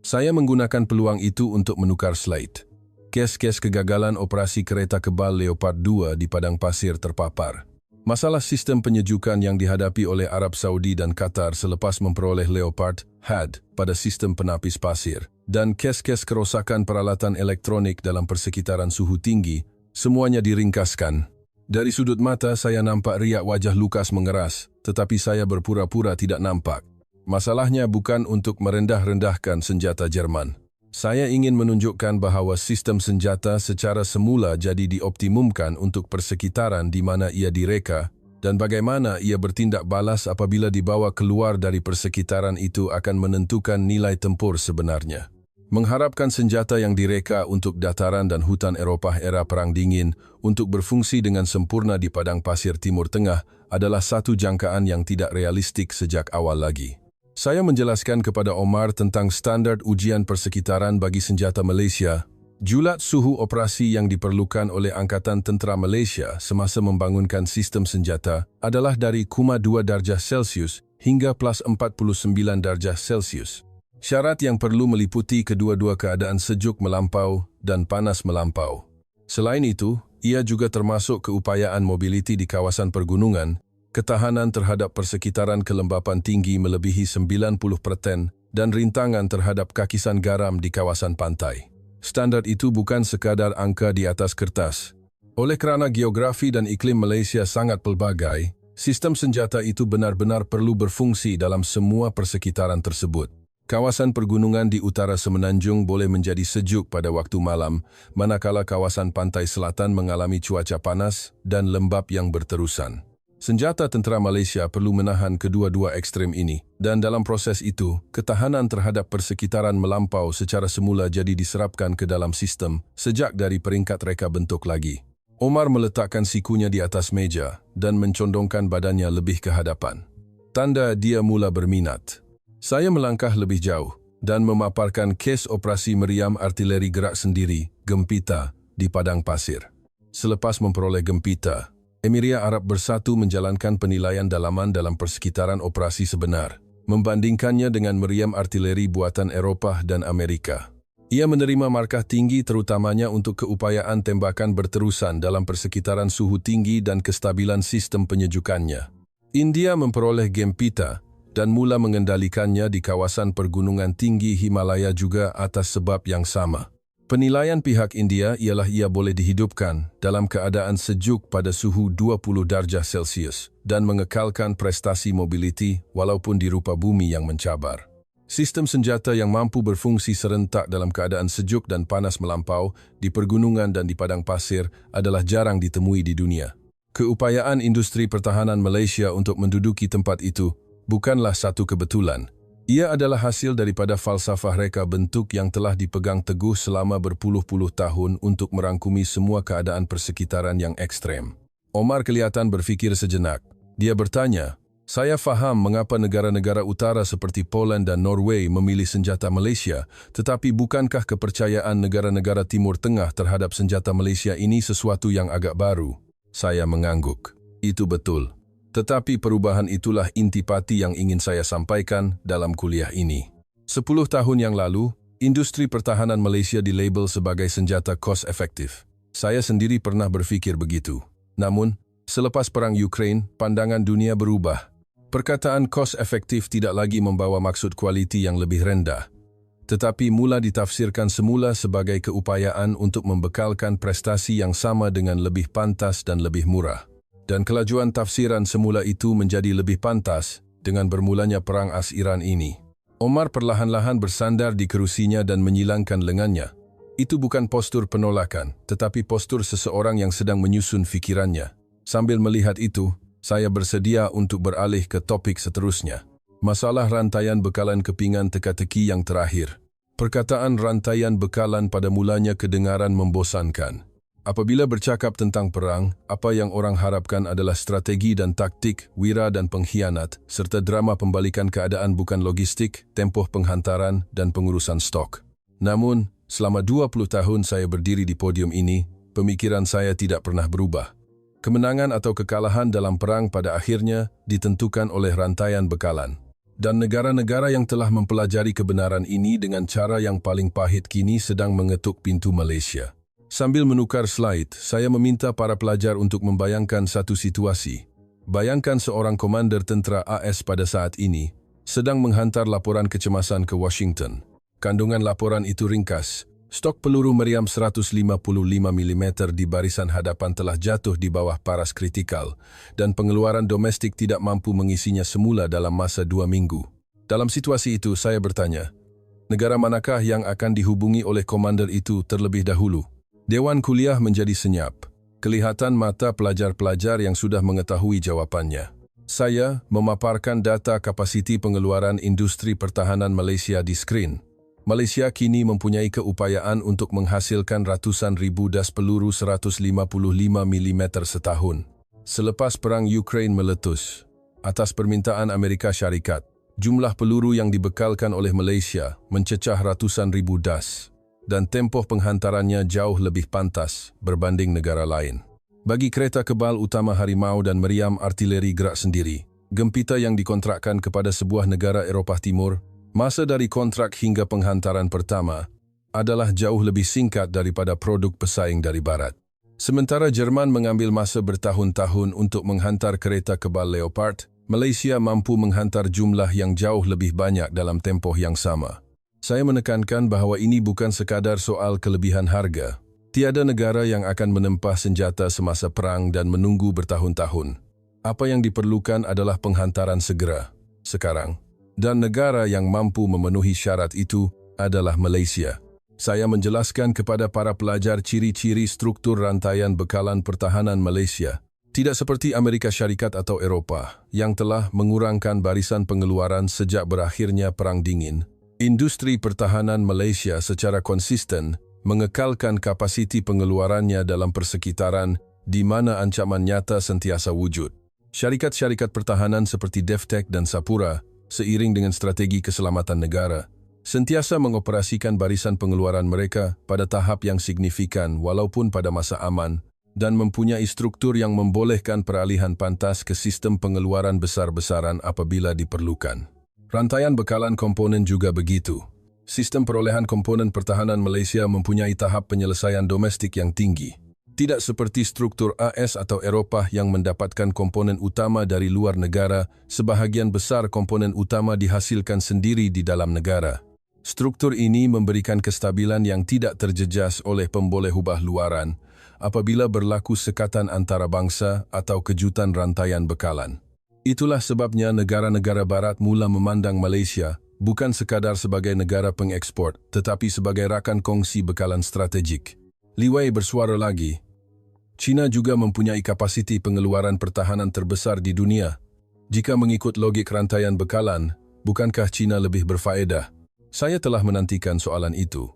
Saya menggunakan peluang itu untuk menukar slide. Kes-kes kegagalan operasi kereta kebal Leopard 2 di padang pasir terpapar. Masalah sistem penyejukan yang dihadapi oleh Arab Saudi dan Qatar selepas memperoleh Leopard HAD pada sistem penapis pasir, dan kes-kes kerosakan peralatan elektronik dalam persekitaran suhu tinggi, semuanya diringkaskan. Dari sudut mata saya nampak riak wajah Lukas mengeras, tetapi saya berpura-pura tidak nampak. Masalahnya bukan untuk merendah-rendahkan senjata Jerman. Saya ingin menunjukkan bahawa sistem senjata secara semula jadi dioptimumkan untuk persekitaran di mana ia direka dan bagaimana ia bertindak balas apabila dibawa keluar dari persekitaran itu akan menentukan nilai tempur sebenarnya. Mengharapkan senjata yang direka untuk dataran dan hutan Eropah era Perang Dingin untuk berfungsi dengan sempurna di padang pasir Timur Tengah adalah satu jangkaan yang tidak realistik sejak awal lagi. Saya menjelaskan kepada Omar tentang standar ujian persekitaran bagi senjata Malaysia, julat suhu operasi yang diperlukan oleh Angkatan Tentera Malaysia semasa membangunkan sistem senjata adalah dari 0,2 darjah Celsius hingga plus 49 darjah Celsius. Syarat yang perlu meliputi kedua-dua keadaan sejuk melampau dan panas melampau. Selain itu, ia juga termasuk keupayaan mobiliti di kawasan pergunungan, ketahanan terhadap persekitaran kelembapan tinggi melebihi 90% dan rintangan terhadap kakisan garam di kawasan pantai. Standar itu bukan sekadar angka di atas kertas. Oleh kerana geografi dan iklim Malaysia sangat pelbagai, sistem senjata itu benar-benar perlu berfungsi dalam semua persekitaran tersebut. Kawasan pergunungan di utara semenanjung boleh menjadi sejuk pada waktu malam, manakala kawasan pantai selatan mengalami cuaca panas dan lembap yang berterusan. Senjata tentera Malaysia perlu menahan kedua-dua ekstrem ini, dan dalam proses itu, ketahanan terhadap persekitaran melampau secara semula jadi diserapkan ke dalam sistem sejak dari peringkat reka bentuk lagi. Omar meletakkan sikunya di atas meja dan mencondongkan badannya lebih ke hadapan. Tanda dia mula berminat. Saya melangkah lebih jauh dan memaparkan kes operasi meriam artileri gerak sendiri, Gempita, di padang pasir. Selepas memperoleh Gempita, Emiria Arab Bersatu menjalankan penilaian dalaman dalam persekitaran operasi sebenar, membandingkannya dengan meriam artileri buatan Eropah dan Amerika. Ia menerima markah tinggi terutamanya untuk keupayaan tembakan berterusan dalam persekitaran suhu tinggi dan kestabilan sistem penyejukannya. India memperoleh Gempita dan mula mengendalikannya di kawasan pergunungan tinggi Himalaya juga atas sebab yang sama. Penilaian pihak India ialah ia boleh dihidupkan dalam keadaan sejuk pada suhu 20 darjah Celsius dan mengekalkan prestasi mobiliti walaupun di rupa bumi yang mencabar. Sistem senjata yang mampu berfungsi serentak dalam keadaan sejuk dan panas melampau di pergunungan dan di padang pasir adalah jarang ditemui di dunia. Keupayaan industri pertahanan Malaysia untuk menduduki tempat itu bukanlah satu kebetulan. Ia adalah hasil daripada falsafah reka bentuk yang telah dipegang teguh selama berpuluh-puluh tahun untuk merangkumi semua keadaan persekitaran yang ekstrem. Omar kelihatan berfikir sejenak. Dia bertanya, "Saya faham mengapa negara-negara utara seperti Poland dan Norway memilih senjata Malaysia, tetapi bukankah kepercayaan negara-negara Timur Tengah terhadap senjata Malaysia ini sesuatu yang agak baru?" Saya mengangguk. Itu betul. Tetapi perubahan itulah intipati yang ingin saya sampaikan dalam kuliah ini. 10 tahun yang lalu, industri pertahanan Malaysia dilabel sebagai senjata kos efektif. Saya sendiri pernah berfikir begitu. Namun, selepas perang Ukraine, pandangan dunia berubah. Perkataan kos efektif tidak lagi membawa maksud kualiti yang lebih rendah, tetapi mula ditafsirkan semula sebagai keupayaan untuk membekalkan prestasi yang sama dengan lebih pantas dan lebih murah. Dan kelajuan tafsiran semula itu menjadi lebih pantas dengan bermulanya perang AS-Iran ini. Omar perlahan-lahan bersandar di kerusinya dan menyilangkan lengannya. Itu bukan postur penolakan, tetapi postur seseorang yang sedang menyusun fikirannya. Sambil melihat itu, saya bersedia untuk beralih ke topik seterusnya. Masalah rantaian bekalan kepingan teka-teki yang terakhir. Perkataan rantaian bekalan pada mulanya kedengaran membosankan. Apabila bercakap tentang perang, apa yang orang harapkan adalah strategi dan taktik, wira dan pengkhianat, serta drama pembalikan keadaan bukan logistik, tempoh penghantaran, dan pengurusan stok. Namun, selama 20 tahun saya berdiri di podium ini, pemikiran saya tidak pernah berubah. Kemenangan atau kekalahan dalam perang pada akhirnya ditentukan oleh rantaian bekalan. Dan negara-negara yang telah mempelajari kebenaran ini dengan cara yang paling pahit kini sedang mengetuk pintu Malaysia. Sambil menukar slide, saya meminta para pelajar untuk membayangkan satu situasi. Bayangkan seorang komander tentera AS pada saat ini sedang menghantar laporan kecemasan ke Washington. Kandungan laporan itu ringkas. Stok peluru meriam 155 mm di barisan hadapan telah jatuh di bawah paras kritikal dan pengeluaran domestik tidak mampu mengisinya semula dalam masa 2 minggu. Dalam situasi itu, saya bertanya, negara manakah yang akan dihubungi oleh komander itu terlebih dahulu? Dewan kuliah menjadi senyap. Kelihatan mata pelajar-pelajar yang sudah mengetahui jawabannya. Saya memaparkan data kapasiti pengeluaran industri pertahanan Malaysia di skrin. Malaysia kini mempunyai keupayaan untuk menghasilkan ratusan ribu das peluru 155 mm setahun. Selepas perang Ukraine meletus, atas permintaan Amerika Syarikat, jumlah peluru yang dibekalkan oleh Malaysia mencecah ratusan ribu das. Dan tempoh penghantarannya jauh lebih pantas berbanding negara lain. Bagi kereta kebal utama Harimau dan meriam artileri gerak sendiri, Gempita yang dikontrakkan kepada sebuah negara Eropah Timur, masa dari kontrak hingga penghantaran pertama adalah jauh lebih singkat daripada produk pesaing dari Barat. Sementara Jerman mengambil masa bertahun-tahun untuk menghantar kereta kebal Leopard, Malaysia mampu menghantar jumlah yang jauh lebih banyak dalam tempoh yang sama. Saya menekankan bahawa ini bukan sekadar soal kelebihan harga. Tiada negara yang akan menempah senjata semasa perang dan menunggu bertahun-tahun. Apa yang diperlukan adalah penghantaran segera, sekarang. Dan negara yang mampu memenuhi syarat itu adalah Malaysia. Saya menjelaskan kepada para pelajar ciri-ciri struktur rantaian bekalan pertahanan Malaysia. Tidak seperti Amerika Syarikat atau Eropah, yang telah mengurangkan barisan pengeluaran sejak berakhirnya Perang Dingin. Industri pertahanan Malaysia secara konsisten mengekalkan kapasiti pengeluarannya dalam persekitaran di mana ancaman nyata sentiasa wujud. Syarikat-syarikat pertahanan seperti Devtech dan Sapura, seiring dengan strategi keselamatan negara, sentiasa mengoperasikan barisan pengeluaran mereka pada tahap yang signifikan walaupun pada masa aman dan mempunyai struktur yang membolehkan peralihan pantas ke sistem pengeluaran besar-besaran apabila diperlukan. Rantaian bekalan komponen juga begitu. Sistem perolehan komponen pertahanan Malaysia mempunyai tahap penyelesaian domestik yang tinggi. Tidak seperti struktur AS atau Eropah yang mendapatkan komponen utama dari luar negara, sebahagian besar komponen utama dihasilkan sendiri di dalam negara. Struktur ini memberikan kestabilan yang tidak terjejas oleh pemboleh hubah luaran apabila berlaku sekatan antarabangsa atau kejutan rantaian bekalan. Itulah sebabnya negara-negara barat mula memandang Malaysia bukan sekadar sebagai negara pengekspor, tetapi sebagai rakan kongsi bekalan strategik. Li Wei bersuara lagi. China juga mempunyai kapasiti pengeluaran pertahanan terbesar di dunia. Jika mengikut logik rantaian bekalan, bukankah China lebih berfaedah? Saya telah menantikan soalan itu.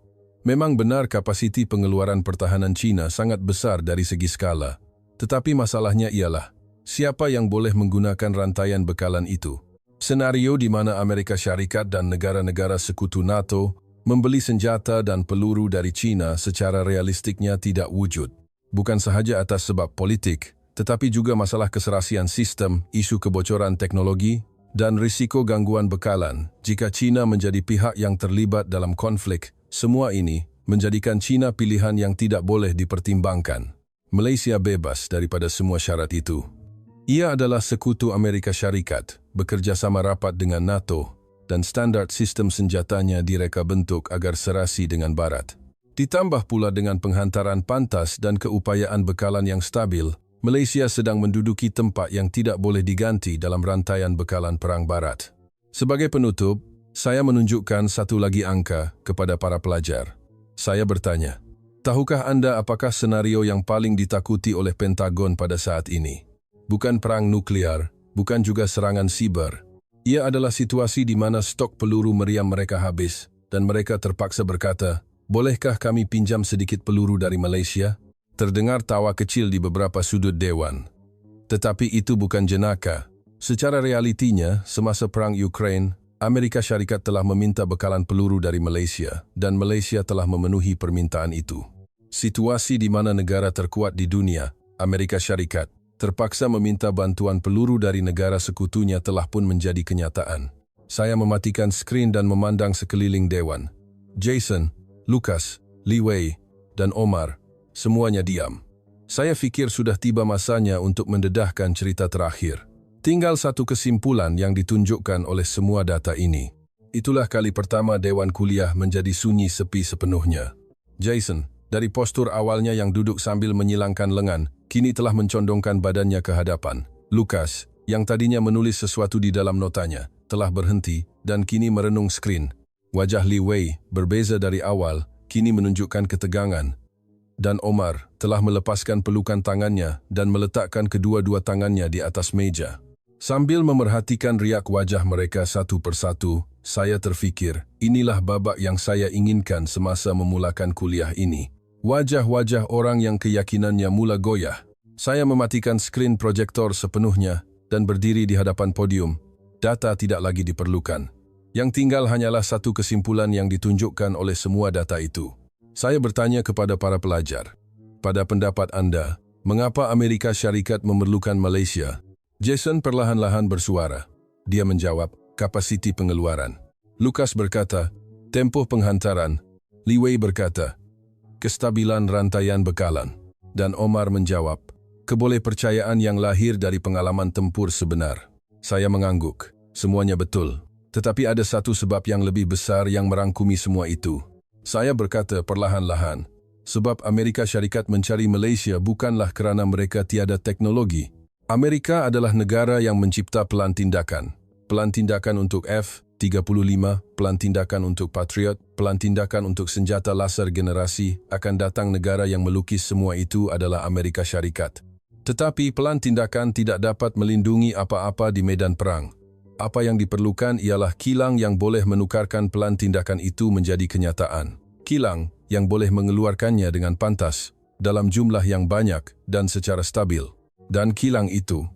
Memang benar kapasiti pengeluaran pertahanan China sangat besar dari segi skala. Tetapi masalahnya ialah, siapa yang boleh menggunakan rantaian bekalan itu? Senario di mana Amerika Syarikat dan negara-negara sekutu NATO membeli senjata dan peluru dari China secara realistiknya tidak wujud. Bukan sahaja atas sebab politik, tetapi juga masalah keserasian sistem, isu kebocoran teknologi, dan risiko gangguan bekalan. Jika China menjadi pihak yang terlibat dalam konflik, semua ini menjadikan China pilihan yang tidak boleh dipertimbangkan. Malaysia bebas daripada semua syarat itu. Ia adalah sekutu Amerika Syarikat, bekerja sama rapat dengan NATO, dan standar sistem senjatanya direka bentuk agar serasi dengan Barat. Ditambah pula dengan penghantaran pantas dan keupayaan bekalan yang stabil, Malaysia sedang menduduki tempat yang tidak boleh diganti dalam rantaian bekalan Perang Barat. Sebagai penutup, saya menunjukkan satu lagi angka kepada para pelajar. Saya bertanya, tahukah Anda apakah senario yang paling ditakuti oleh Pentagon pada saat ini? Bukan perang nuklear, bukan juga serangan siber. Ia adalah situasi di mana stok peluru meriam mereka habis dan mereka terpaksa berkata, bolehkah kami pinjam sedikit peluru dari Malaysia? Terdengar tawa kecil di beberapa sudut dewan. Tetapi itu bukan jenaka. Secara realitinya, semasa perang Ukraine, Amerika Syarikat telah meminta bekalan peluru dari Malaysia dan Malaysia telah memenuhi permintaan itu. Situasi di mana negara terkuat di dunia, Amerika Syarikat, terpaksa meminta bantuan peluru dari negara sekutunya telah pun menjadi kenyataan. Saya mematikan skrin dan memandang sekeliling dewan. Jason, Lucas, Li Wei, dan Omar, semuanya diam. Saya fikir sudah tiba masanya untuk mendedahkan cerita terakhir. Tinggal satu kesimpulan yang ditunjukkan oleh semua data ini. Itulah kali pertama Dewan Kuliah menjadi sunyi sepi sepenuhnya. Jason, dari postur awalnya yang duduk sambil menyilangkan lengan, kini telah mencondongkan badannya ke hadapan. Lucas, yang tadinya menulis sesuatu di dalam notanya, telah berhenti dan kini merenung skrin. Wajah Li Wei, berbeza dari awal, kini menunjukkan ketegangan. Dan Omar telah melepaskan pelukan tangannya dan meletakkan kedua-dua tangannya di atas meja. Sambil memerhatikan riak wajah mereka satu persatu, saya terfikir, inilah babak yang saya inginkan semasa memulakan kuliah ini. Wajah-wajah orang yang keyakinannya mula goyah. Saya mematikan skrin proyektor sepenuhnya dan berdiri di hadapan podium. Data tidak lagi diperlukan. Yang tinggal hanyalah satu kesimpulan yang ditunjukkan oleh semua data itu. Saya bertanya kepada para pelajar, pada pendapat Anda, mengapa Amerika Syarikat memerlukan Malaysia? Jason perlahan-lahan bersuara. Dia menjawab, kapasiti pengeluaran. Lucas berkata, tempoh penghantaran. Li Wei berkata, kestabilan rantaian bekalan. Dan Omar menjawab, kebolehpercayaan yang lahir dari pengalaman tempur sebenar. Saya mengangguk. Semuanya betul. Tetapi ada satu sebab yang lebih besar yang merangkumi semua itu. Saya berkata perlahan-lahan, sebab Amerika Syarikat mencari Malaysia bukanlah kerana mereka tiada teknologi. Amerika adalah negara yang mencipta pelan tindakan. Pelan tindakan untuk F-35, pelan tindakan untuk Patriot, pelan tindakan untuk senjata laser generasi, akan datang negara yang melukis semua itu adalah Amerika Syarikat. Tetapi pelan tindakan tidak dapat melindungi apa-apa di medan perang. Apa yang diperlukan ialah kilang yang boleh menukarkan pelan tindakan itu menjadi kenyataan. Kilang yang boleh mengeluarkannya dengan pantas, dalam jumlah yang banyak dan secara stabil. Dan kilang itu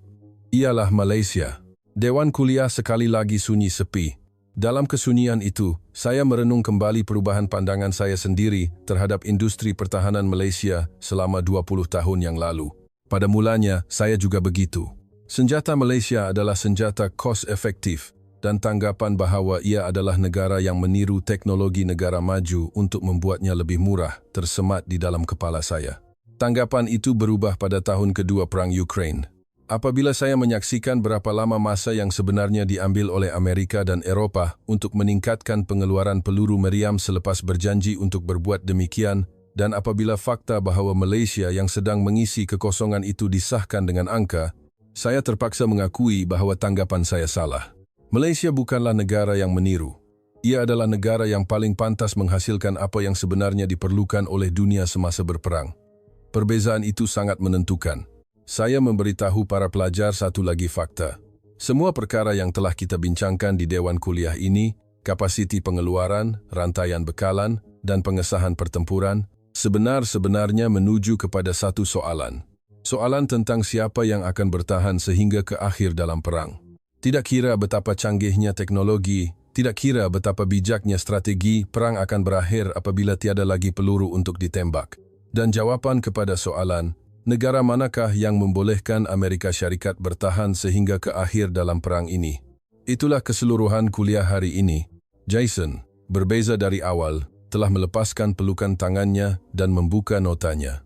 ialah Malaysia. Dewan Kuliah sekali lagi sunyi sepi. Dalam kesunyian itu, saya merenung kembali perubahan pandangan saya sendiri terhadap industri pertahanan Malaysia selama 20 tahun yang lalu. Pada mulanya, saya juga begitu. Senjata Malaysia adalah senjata kos efektif dan tanggapan bahawa ia adalah negara yang meniru teknologi negara maju untuk membuatnya lebih murah tersemat di dalam kepala saya. Tanggapan itu berubah pada tahun kedua Perang Ukraine. Apabila saya menyaksikan berapa lama masa yang sebenarnya diambil oleh Amerika dan Eropah untuk meningkatkan pengeluaran peluru meriam selepas berjanji untuk berbuat demikian, dan apabila fakta bahawa Malaysia yang sedang mengisi kekosongan itu disahkan dengan angka, saya terpaksa mengakui bahawa tanggapan saya salah. Malaysia bukanlah negara yang meniru. Ia adalah negara yang paling pantas menghasilkan apa yang sebenarnya diperlukan oleh dunia semasa berperang. Perbezaan itu sangat menentukan. Saya memberitahu para pelajar satu lagi fakta. Semua perkara yang telah kita bincangkan di Dewan Kuliah ini, kapasiti pengeluaran, rantaian bekalan, dan pengesahan pertempuran, sebenarnya menuju kepada satu soalan. Soalan tentang siapa yang akan bertahan sehingga ke akhir dalam perang. Tidak kira betapa canggihnya teknologi, tidak kira betapa bijaknya strategi, perang akan berakhir apabila tiada lagi peluru untuk ditembak. Dan jawapan kepada soalan, negara manakah yang membolehkan Amerika Syarikat bertahan sehingga ke akhir dalam perang ini? Itulah keseluruhan kuliah hari ini. Jason, berbeza dari awal, telah melepaskan pelukan tangannya dan membuka notanya.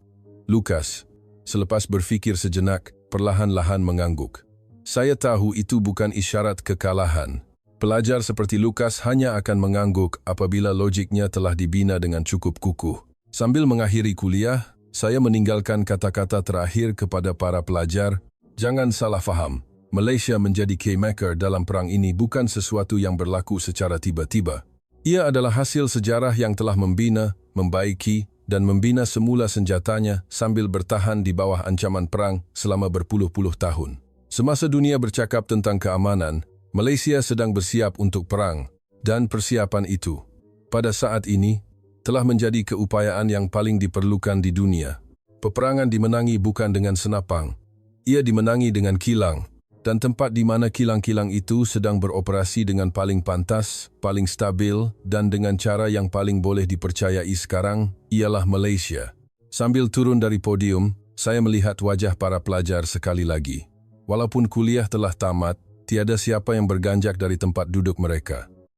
Lucas, selepas berfikir sejenak, perlahan-lahan mengangguk. Saya tahu itu bukan isyarat kekalahan. Pelajar seperti Lucas hanya akan mengangguk apabila logiknya telah dibina dengan cukup kukuh. Sambil mengakhiri kuliah, saya meninggalkan kata-kata terakhir kepada para pelajar. Jangan salah faham, Malaysia menjadi kingmaker dalam perang ini bukan sesuatu yang berlaku secara tiba-tiba. Ia adalah hasil sejarah yang telah membina, membaiki, dan membina semula senjatanya sambil bertahan di bawah ancaman perang selama berpuluh-puluh tahun. Semasa dunia bercakap tentang keamanan, Malaysia sedang bersiap untuk perang, dan persiapan itu, pada saat ini, telah menjadi keupayaan yang paling diperlukan di dunia. Peperangan dimenangi bukan dengan senapang, ia dimenangi dengan kilang, dan tempat di mana kilang-kilang itu sedang beroperasi dengan paling pantas, paling stabil, dan dengan cara yang paling boleh dipercayai sekarang, ialah Malaysia. Sambil turun dari podium, saya melihat wajah para pelajar sekali lagi. Walaupun kuliah telah tamat, tiada siapa yang berganjak dari tempat duduk mereka.